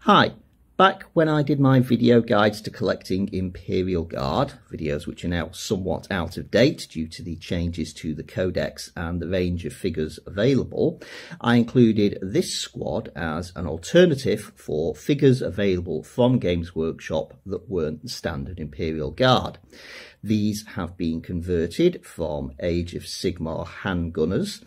Hi, back when I did my video guides to collecting Imperial Guard, videos which are now somewhat out of date due to the changes to the codex and the range of figures available, I included this squad as an alternative for figures available from Games Workshop that weren't the standard Imperial Guard. These have been converted from Age of Sigmar handgunners,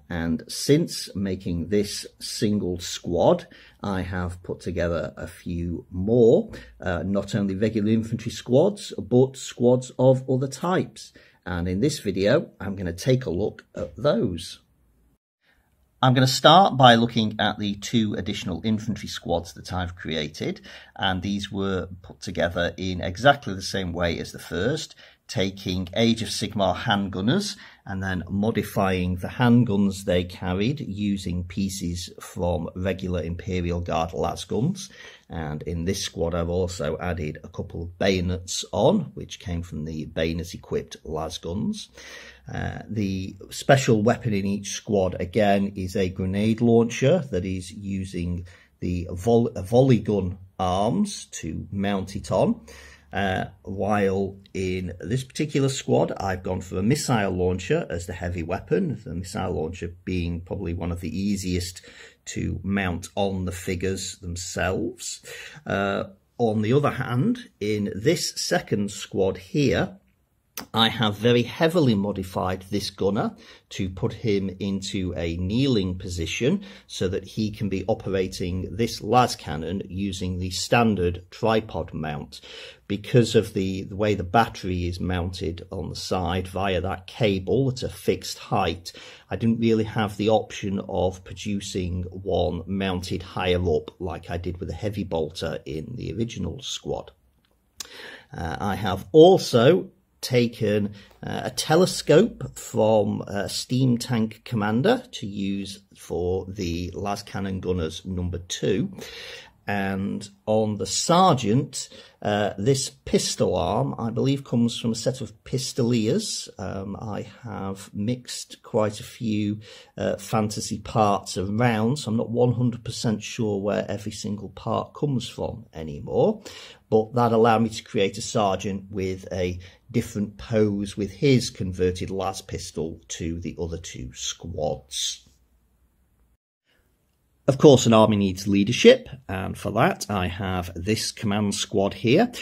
and since making this single squad, I have put together a few more, not only regular infantry squads, but squads of other types. And in this video, I'm going to take a look at those. I'm going to start by looking at the two additional infantry squads that I've created, and these were put together in exactly the same way as the first, taking Age of Sigmar handgunners and then modifying the handguns they carried using pieces from regular Imperial Guard lasguns. And in this squad I've also added a couple of bayonets on, which came from the bayonet-equipped lasguns. The special weapon in each squad again is a grenade launcher that is using the volley gun arms to mount it on. While in this particular squad I've gone for a missile launcher as the heavy weapon, the missile launcher being probably one of the easiest to mount on the figures themselves. On the other hand, in this second squad here, I have very heavily modified this gunner to put him into a kneeling position so that he can be operating this las cannon using the standard tripod mount. Because of the way the battery is mounted on the side via that cable at a fixed height, I didn't really have the option of producing one mounted higher up like I did with the heavy bolter in the original squad. I have also taken a telescope from Steam Tank Commander to use for the las cannon gunners number 2, and on the sergeant, this pistol arm I believe comes from a set of pistoliers. I have mixed quite a few fantasy parts around, so I'm not 100% sure where every single part comes from anymore, but that allowed me to create a sergeant with a different pose with his converted las pistol to the other two squads. Of course, an army needs leadership, and for that I have this command squad here.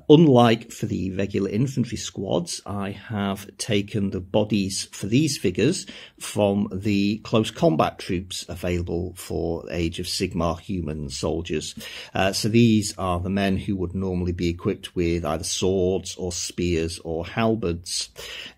Unlike for the regular infantry squads, I have taken the bodies for these figures from the close combat troops available for Age of Sigmar human soldiers. So these are the men who would normally be equipped with either swords or spears or halberds.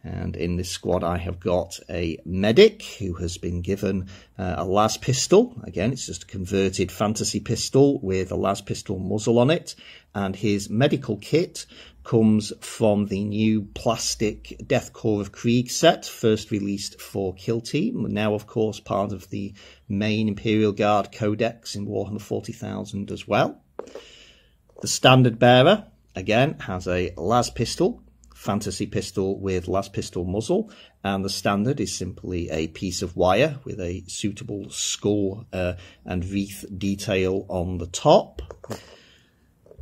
And in this squad I have got a medic who has been given a las pistol. Again, it's just a converted fantasy pistol with a las pistol muzzle on it, and his medical kit comes from the new plastic Death Corps of Krieg set, first released for Kill Team, now of course part of the main Imperial Guard codex in Warhammer 40,000 as well. The standard bearer again has a las pistol, fantasy pistol with las pistol muzzle, and the standard is simply a piece of wire with a suitable skull and wreath detail on the top.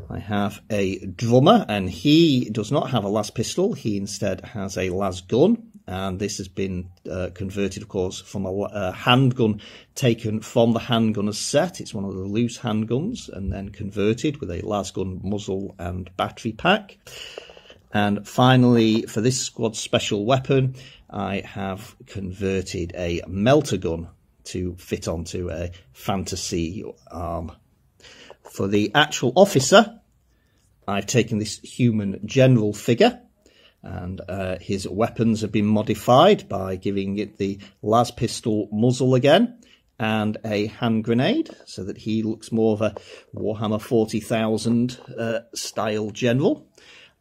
I have a drummer, and he does not have a las pistol, he instead has a las gun, and this has been converted of course from a handgun taken from the handgunners set. It's one of the loose handguns and then converted with a las gun muzzle and battery pack. And finally, for this squad's special weapon, I have converted a melter gun to fit onto a fantasy arm. For the actual officer, I've taken this human general figure, and his weapons have been modified by giving it the las pistol muzzle again and a hand grenade, so that he looks more of a Warhammer 40,000 style general.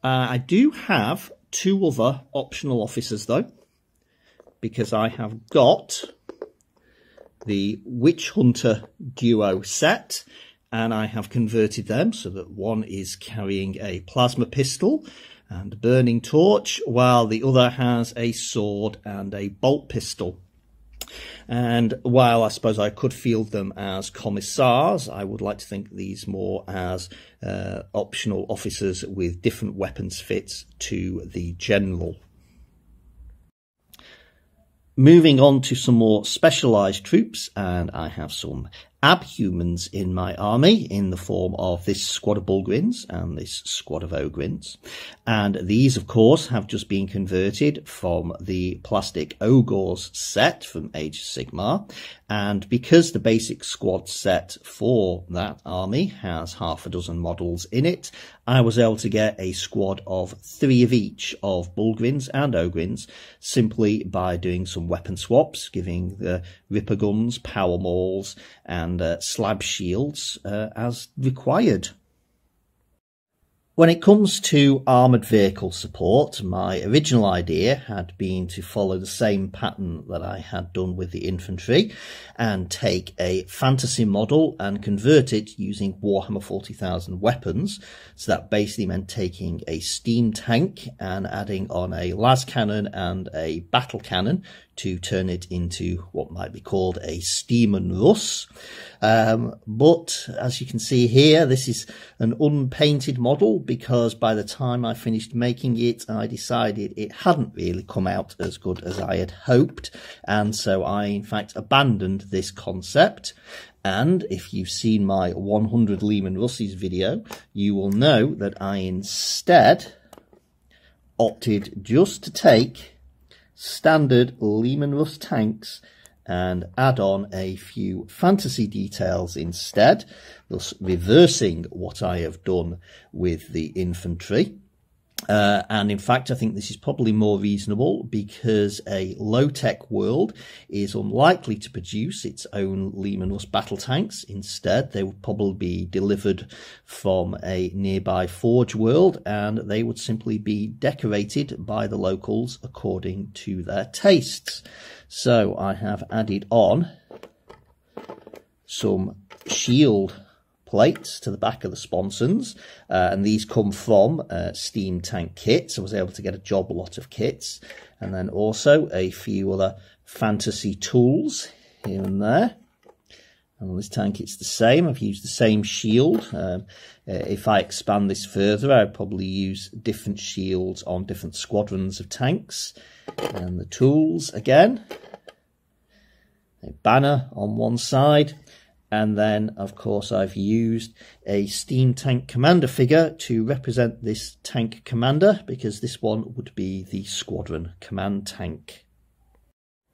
I do have two other optional officers though, because I have got the Witch Hunter duo set, and I have converted them so that one is carrying a plasma pistol and a burning torch, while the other has a sword and a bolt pistol. And while I suppose I could field them as commissars, I would like to think these more as optional officers with different weapons fits to the general. Moving on to some more specialised troops, and I have some abhumans in my army in the form of this squad of Bullgrins and this squad of Ogrins. And these, of course, have just been converted from the plastic Ogres set from Age of Sigmar. And because the basic squad set for that army has half a dozen models in it, I was able to get a squad of 3 of each of Bullgrins and Ogrins simply by doing some weapon swaps, giving the Ripper guns, power mauls and slab shields as required. When it comes to armoured vehicle support, my original idea had been to follow the same pattern that I had done with the infantry and take a fantasy model and convert it using Warhammer 40,000 weapons. So that basically meant taking a steam tank and adding on a las cannon and a battle cannon to turn it into what might be called a Steam Russ. But as you can see here, this is an unpainted model because by the time I finished making it, I decided it hadn't really come out as good as I had hoped. And so I, in fact, abandoned this concept. And if you've seen my 100 Leman Russes video, you will know that I instead opted just to take standard Leman Russ tanks and add on a few fantasy details instead, thus reversing what I have done with the infantry. And in fact, I think this is probably more reasonable because a low-tech world is unlikely to produce its own Leman Russ battle tanks. Instead, they would probably be delivered from a nearby forge world and they would simply be decorated by the locals according to their tastes. So I have added on some shield plates to the back of the sponsons, and these come from steam tank kits. I was able to get a job lot of kits, and then also a few other fantasy tools here and there. And on this tank it's the same. I've used the same shield. If I expand this further, I'd probably use different shields on different squadrons of tanks. And the tools again, a banner on one side. And then, of course, I've used a steam tank commander figure to represent this tank commander, because this one would be the squadron command tank.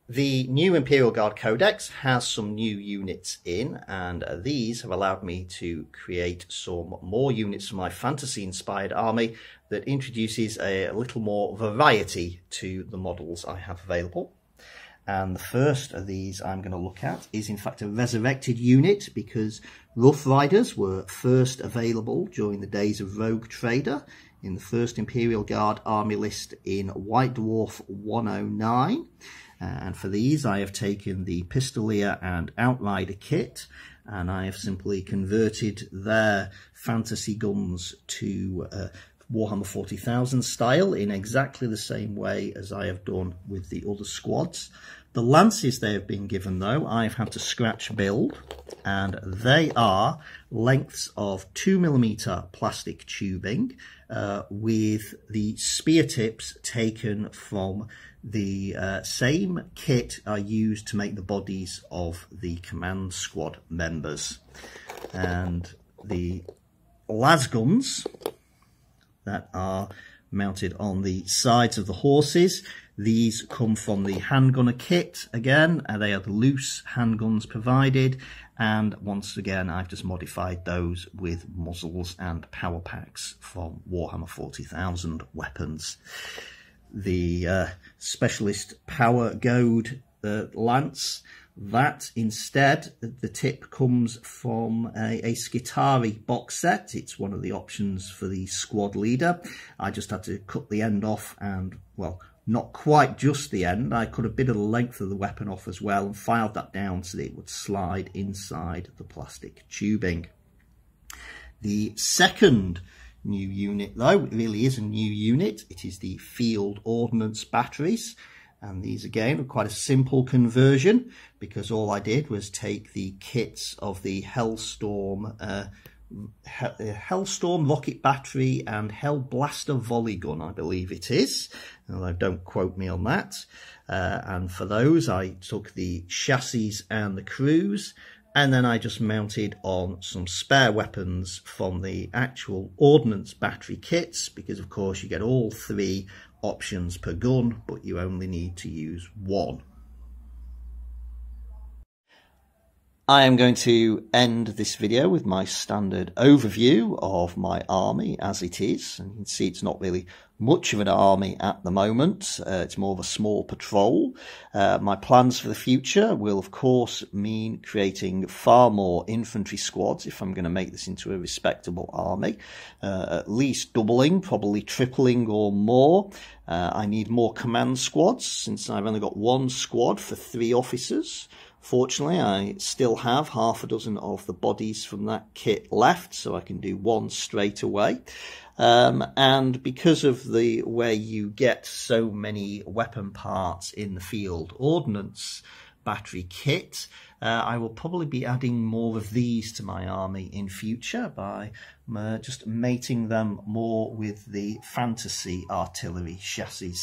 The new Imperial Guard Codex has some new units in, and these have allowed me to create some more units for my fantasy-inspired army that introduces a little more variety to the models I have available. And the first of these I'm going to look at is in fact a resurrected unit, because Rough Riders were first available during the days of Rogue Trader in the first Imperial Guard army list in White Dwarf 109. And for these I have taken the Pistolier and Outrider kit, and I have simply converted their fantasy guns to Warhammer 40,000 style in exactly the same way as I have done with the other squads. The lances they have been given, though, I've had to scratch build, and they are lengths of 2mm plastic tubing with the spear tips taken from the same kit I used to make the bodies of the command squad members. And the las guns that are mounted on the sides of the horses, these come from the handgunner kit again, and they are the loose handguns provided, and once again I've just modified those with muzzles and power packs from Warhammer 40,000 weapons. The specialist power goad lance, that instead the tip comes from a Skitari box set. It's one of the options for the squad leader. I just had to cut the end off, and well, not quite just the end, I cut a bit of the length of the weapon off as well and filed that down so that it would slide inside the plastic tubing. The second new unit, though, it really is a new unit. It is the field ordnance batteries. And these again are quite a simple conversion, because all I did was take the kits of the Hellstorm rocket battery and Hellblaster volley gun, I believe it is, although don't quote me on that. And for those I took the chassis and the crews, and then I just mounted on some spare weapons from the actual ordnance battery kits, because of course you get all 3 options per gun, but you only need to use 1. I am going to end this video with my standard overview of my army as it is. And you can see it's not really much of an army at the moment. It's more of a small patrol. My plans for the future will of course mean creating far more infantry squads if I'm going to make this into a respectable army. At least doubling, probably tripling or more. I need more command squads, since I've only got 1 squad for 3 officers. Fortunately, I still have half a dozen of the bodies from that kit left, so I can do 1 straight away. And because of the way you get so many weapon parts in the field ordnance battery kit, I will probably be adding more of these to my army in future by just mating them more with the fantasy artillery chassis.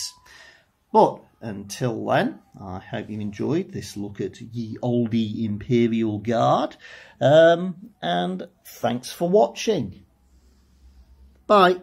But until then, I hope you enjoyed this look at ye olde Imperial Guard, and thanks for watching. Bye.